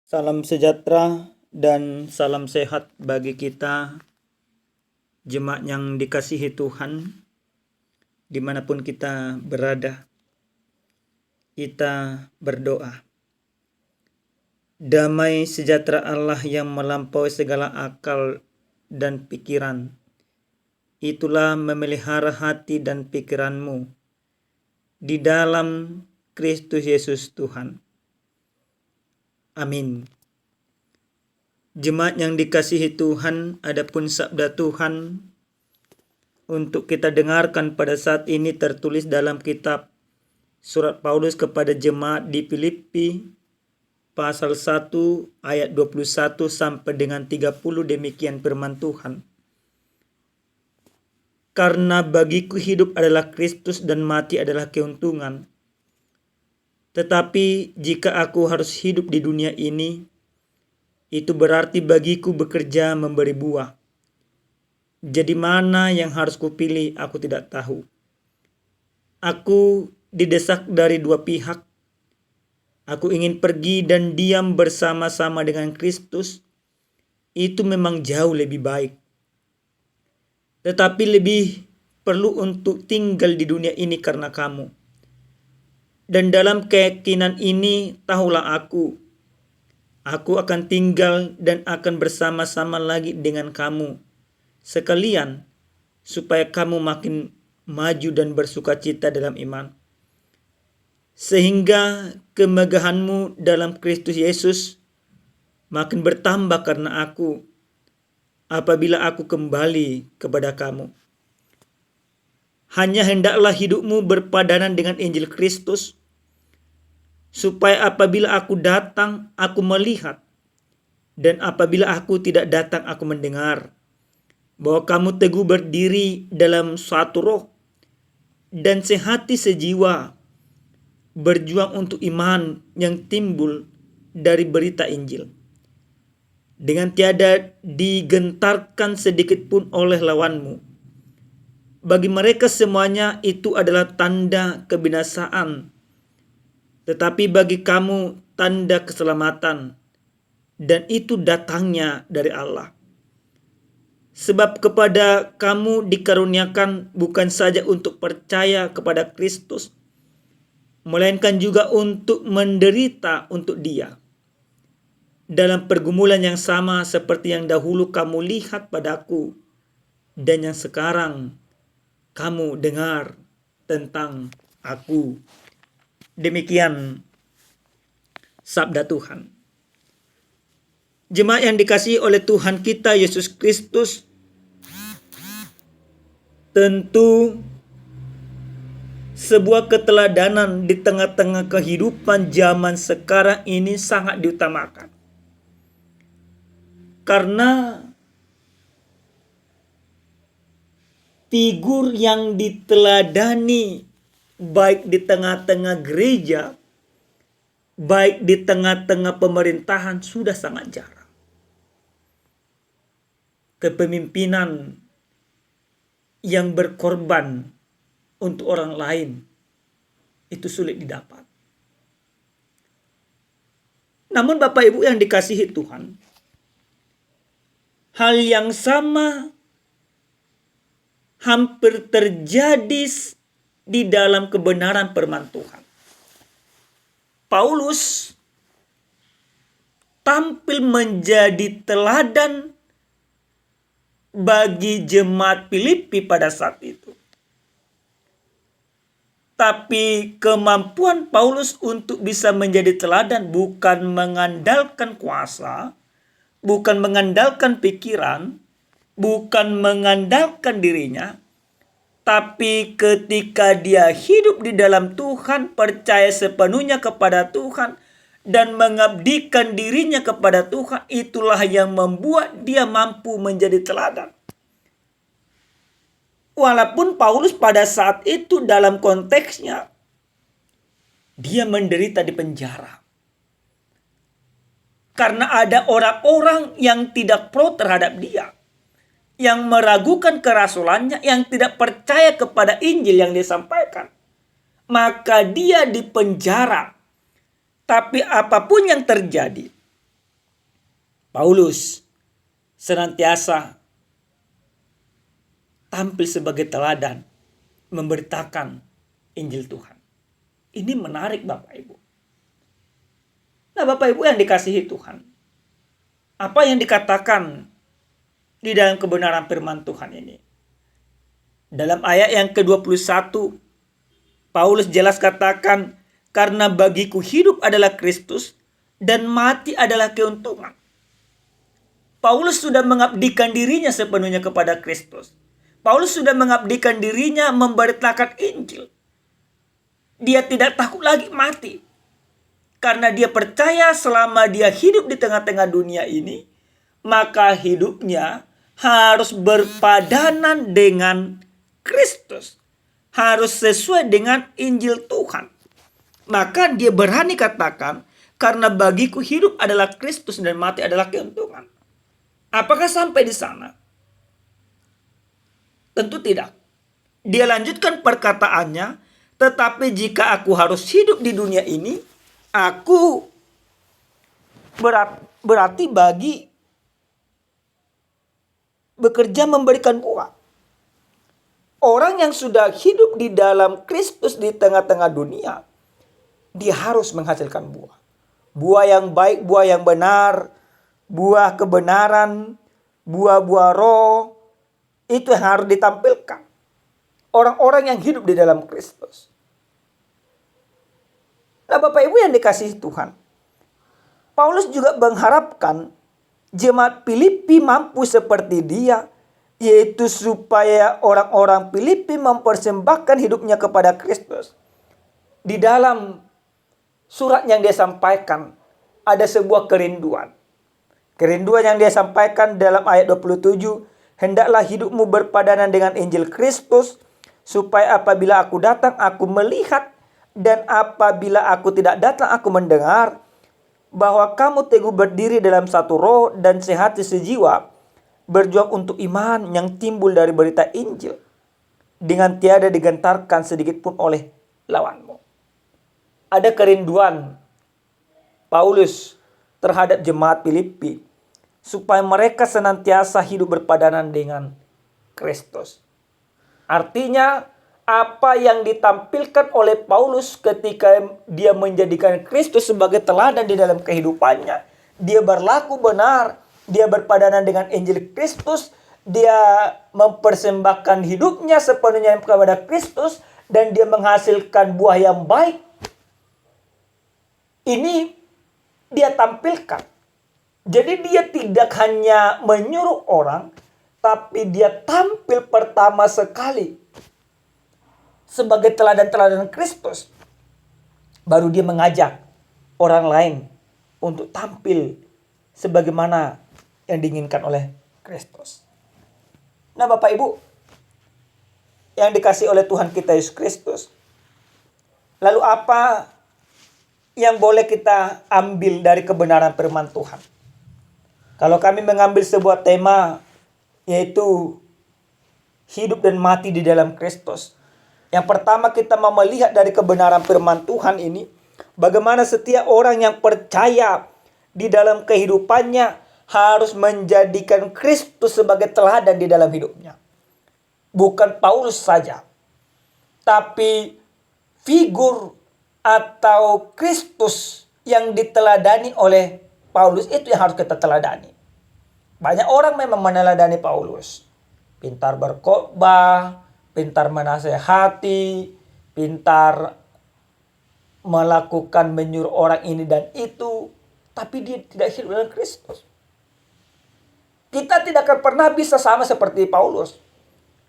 Salam sejahtera dan salam sehat bagi kita jemaat yang dikasihi Tuhan dimanapun kita berada. Kita berdoa. Damai sejahtera Allah yang melampaui segala akal dan pikiran, itulah memelihara hati dan pikiranmu di dalam Kristus Yesus Tuhan. Amin. Jemaat yang dikasihi Tuhan, adapun sabda Tuhan untuk kita dengarkan pada saat ini tertulis dalam kitab Surat Paulus kepada jemaat di Filipi pasal 1 ayat 21 sampai dengan 30, demikian firman Tuhan. Karena bagiku hidup adalah Kristus dan mati adalah keuntungan. Tetapi jika aku harus hidup di dunia ini, itu berarti bagiku bekerja memberi buah. Jadi mana yang harus kupilih aku tidak tahu. Aku didesak dari dua pihak. Aku ingin pergi dan diam bersama-sama dengan Kristus. Itu memang jauh lebih baik. Tetapi lebih perlu untuk tinggal di dunia ini karena kamu. Dan dalam keyakinan ini tahulah aku akan tinggal dan akan bersama-sama lagi dengan kamu sekalian, supaya kamu makin maju dan bersukacita dalam iman, sehingga kemegahanmu dalam Kristus Yesus makin bertambah karena aku, apabila aku kembali kepada kamu. Hanya hendaklah hidupmu berpadanan dengan Injil Kristus, supaya apabila aku datang, aku melihat, dan apabila aku tidak datang, aku mendengar, bahwa kamu teguh berdiri dalam suatu roh, dan sehati sejiwa, berjuang untuk iman yang timbul dari berita Injil, dengan tiada digentarkan sedikit pun oleh lawanmu. Bagi mereka semuanya itu adalah tanda kebinasaan, tetapi bagi kamu tanda keselamatan, dan itu datangnya dari Allah. Sebab kepada kamu dikaruniakan bukan saja untuk percaya kepada Kristus, melainkan juga untuk menderita untuk Dia, dalam pergumulan yang sama seperti yang dahulu kamu lihat padaku, dan yang sekarang kamu dengar tentang aku. Demikian sabda Tuhan. Jemaat yang dikasihi oleh Tuhan kita Yesus Kristus, tentu sebuah keteladanan di tengah-tengah kehidupan zaman sekarang ini sangat diutamakan. Karena figur yang diteladani baik di tengah-tengah gereja, baik di tengah-tengah pemerintahan sudah sangat jarang. Kepemimpinan yang berkorban untuk orang lain itu sulit didapat. Namun Bapak Ibu yang dikasihi Tuhan, hal yang sama hampir terjadi di dalam kebenaran firman Tuhan. Paulus tampil menjadi teladan bagi jemaat Filipi pada saat itu. Tapi kemampuan Paulus untuk bisa menjadi teladan bukan mengandalkan kuasa, bukan mengandalkan pikiran, bukan mengandalkan dirinya, tapi ketika dia hidup di dalam Tuhan, percaya sepenuhnya kepada Tuhan, dan mengabdikan dirinya kepada Tuhan, itulah yang membuat dia mampu menjadi teladan. Walaupun Paulus pada saat itu dalam konteksnya, dia menderita di penjara. Karena ada orang-orang yang tidak pro terhadap dia, yang meragukan kerasulannya, yang tidak percaya kepada Injil yang disampaikan. Maka dia dipenjara. Tapi apapun yang terjadi, Paulus senantiasa tampil sebagai teladan memberitakan Injil Tuhan. Ini menarik Bapak Ibu. Nah Bapak Ibu yang dikasihi Tuhan, apa yang dikatakan di dalam kebenaran firman Tuhan ini? Dalam ayat yang ke-21, Paulus jelas katakan, karena bagiku hidup adalah Kristus dan mati adalah keuntungan. Paulus sudah mengabdikan dirinya sepenuhnya kepada Kristus. Paulus sudah mengabdikan dirinya memberitakan Injil. Dia tidak takut lagi mati. Karena dia percaya selama dia hidup di tengah-tengah dunia ini, maka hidupnya harus berpadanan dengan Kristus. Harus sesuai dengan Injil Tuhan. Maka dia berani katakan, karena bagiku hidup adalah Kristus dan mati adalah keuntungan. Apakah sampai di sana? Tentu tidak. Dia lanjutkan perkataannya, tetapi jika aku harus hidup di dunia ini, aku berarti bagi bekerja memberikan buah. Orang yang sudah hidup di dalam Kristus di tengah-tengah dunia, dia harus menghasilkan buah. Buah yang baik, buah yang benar, buah kebenaran, buah-buah roh, itu yang harus ditampilkan. Orang-orang yang hidup di dalam Kristus. Nah Bapak Ibu yang dikasihi Tuhan, Paulus juga mengharapkan jemaat Filipi mampu seperti dia, yaitu supaya orang-orang Filipi mempersembahkan hidupnya kepada Kristus. Di dalam surat yang dia sampaikan ada sebuah kerinduan. Kerinduan yang dia sampaikan dalam ayat 27, hendaklah hidupmu berpadanan dengan Injil Kristus, supaya apabila aku datang aku melihat, dan apabila aku tidak datang aku mendengar, bahwa kamu teguh berdiri dalam satu roh dan sehati sejiwa, berjuang untuk iman yang timbul dari berita Injil, dengan tiada digentarkan sedikit pun oleh lawanmu. Ada kerinduan Paulus terhadap jemaat Filipi, supaya mereka senantiasa hidup berpadanan dengan Kristus. Artinya, apa yang ditampilkan oleh Paulus ketika dia menjadikan Kristus sebagai teladan di dalam kehidupannya, dia berlaku benar, dia berpadanan dengan Injil Kristus, dia mempersembahkan hidupnya sepenuhnya kepada Kristus, dan dia menghasilkan buah yang baik. Ini dia tampilkan. Jadi dia tidak hanya menyuruh orang, tapi dia tampil pertama sekali sebagai teladan-teladan Kristus. Baru dia mengajak orang lain untuk tampil sebagaimana yang diinginkan oleh Kristus. Nah Bapak Ibu yang dikasihi oleh Tuhan kita Yesus Kristus, lalu apa yang boleh kita ambil dari kebenaran firman Tuhan? Kalau kami mengambil sebuah tema, yaitu hidup dan mati di dalam Kristus. Yang pertama kita mau melihat dari kebenaran firman Tuhan ini, bagaimana setiap orang yang percaya di dalam kehidupannya harus menjadikan Kristus sebagai teladan di dalam hidupnya. Bukan Paulus saja, tapi figur atau Kristus yang diteladani oleh Paulus itu yang harus kita teladani. Banyak orang memang meneladani Paulus. Pintar berkhotbah, pintar menasehati, pintar melakukan menyuruh orang ini dan itu, tapi dia tidak hidup dengan Kristus. Kita tidak akan pernah bisa sama seperti Paulus.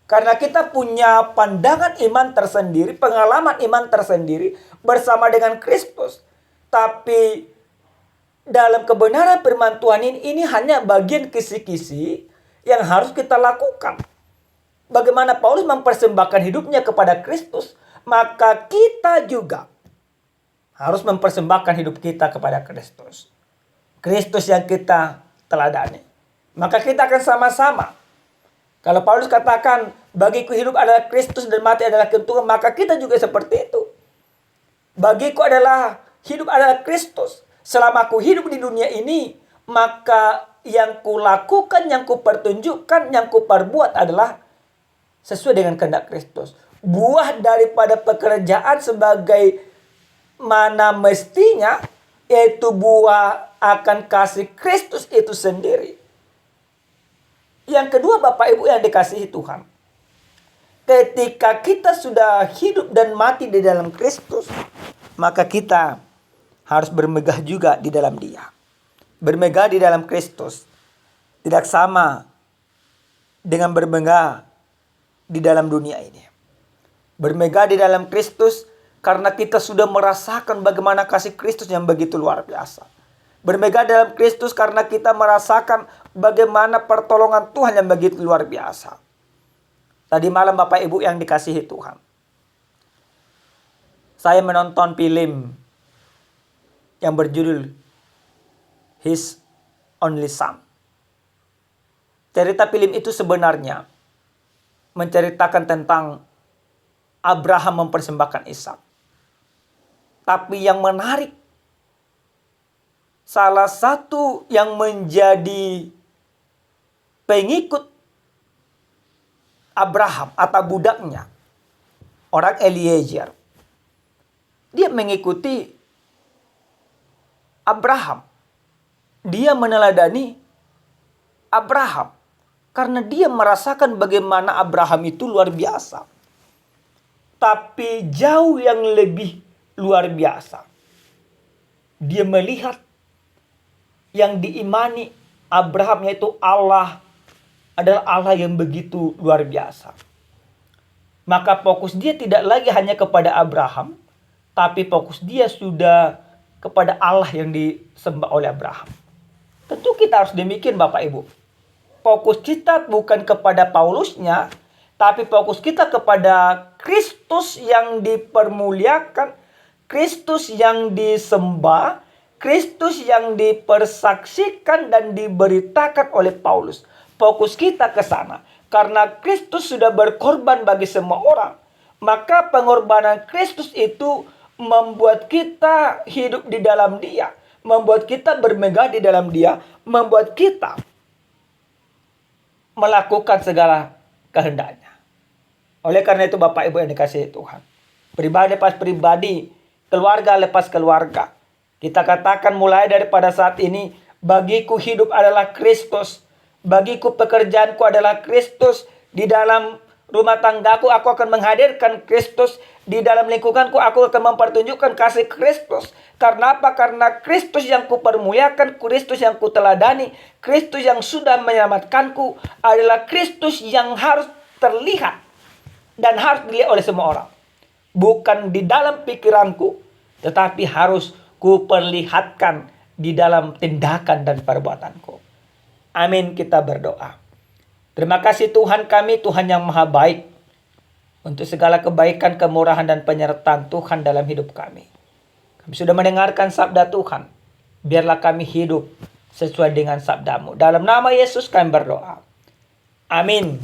Karena kita punya pandangan iman tersendiri, pengalaman iman tersendiri bersama dengan Kristus. Tapi dalam kebenaran firman Tuhan ini hanya bagian kisi-kisi yang harus kita lakukan. Bagaimana Paulus mempersembahkan hidupnya kepada Kristus, maka kita juga harus mempersembahkan hidup kita kepada Kristus. Kristus yang kita teladani. Maka kita akan sama-sama. Kalau Paulus katakan, bagiku hidup adalah Kristus dan mati adalah keuntungan, maka kita juga seperti itu. Bagiku hidup adalah Kristus. Selama aku hidup di dunia ini, maka yang kulakukan, yang kupertunjukkan, yang kuperbuat adalah sesuai dengan kehendak Kristus. Buah daripada pekerjaan sebagai mana mestinya, yaitu buah akan kasih Kristus itu sendiri. Yang kedua, Bapak Ibu yang dikasihi Tuhan, ketika kita sudah hidup dan mati di dalam Kristus, maka kita harus bermegah juga di dalam Dia. Bermegah di dalam Kristus tidak sama dengan bermegah di dalam dunia ini. Bermegah di dalam Kristus karena kita sudah merasakan bagaimana kasih Kristus yang begitu luar biasa. Bermegah dalam Kristus karena kita merasakan bagaimana pertolongan Tuhan yang begitu luar biasa. Tadi malam Bapak Ibu yang dikasihi Tuhan, saya menonton film yang berjudul His Only Son. Cerita film itu sebenarnya menceritakan tentang Abraham mempersembahkan Ishak. Tapi yang menarik, salah satu yang menjadi pengikut Abraham atau budaknya, orang Eliezer, dia mengikuti Abraham. Dia meneladani Abraham karena dia merasakan bagaimana Abraham itu luar biasa. Tapi jauh yang lebih luar biasa, dia melihat yang diimani Abraham, yaitu Allah, adalah Allah yang begitu luar biasa. Maka fokus dia tidak lagi hanya kepada Abraham, tapi fokus dia sudah kepada Allah yang disembah oleh Abraham. Tentu kita harus demikian Bapak Ibu. Fokus kita bukan kepada Paulusnya, tapi fokus kita kepada Kristus yang dipermuliakan, Kristus yang disembah, Kristus yang dipersaksikan dan diberitakan oleh Paulus. Fokus kita ke sana. Karena Kristus sudah berkorban bagi semua orang, maka pengorbanan Kristus itu membuat kita hidup di dalam Dia, membuat kita bermegah di dalam Dia, membuat kita melakukan segala kehendaknya. Oleh karena itu Bapak Ibu yang dikasihi Tuhan, pribadi lepas pribadi, keluarga lepas keluarga, kita katakan mulai daripada saat ini, bagiku hidup adalah Kristus, bagiku pekerjaanku adalah Kristus, di dalam rumah tanggaku aku akan menghadirkan Kristus, di dalam lingkunganku aku akan mempertunjukkan kasih Kristus. Karena apa? Karena Kristus yang kupermuliakan, Kristus yang kuteladani, Kristus yang sudah menyelamatkanku adalah Kristus yang harus terlihat dan harus dilihat oleh semua orang. Bukan di dalam pikiranku, tetapi harus kuperlihatkan di dalam tindakan dan perbuatanku. Amin, kita berdoa. Terima kasih Tuhan kami, Tuhan yang maha baik, untuk segala kebaikan, kemurahan, dan penyertaan Tuhan dalam hidup kami. Kami sudah mendengarkan sabda Tuhan. Biarlah kami hidup sesuai dengan sabdamu. Dalam nama Yesus kami berdoa. Amin.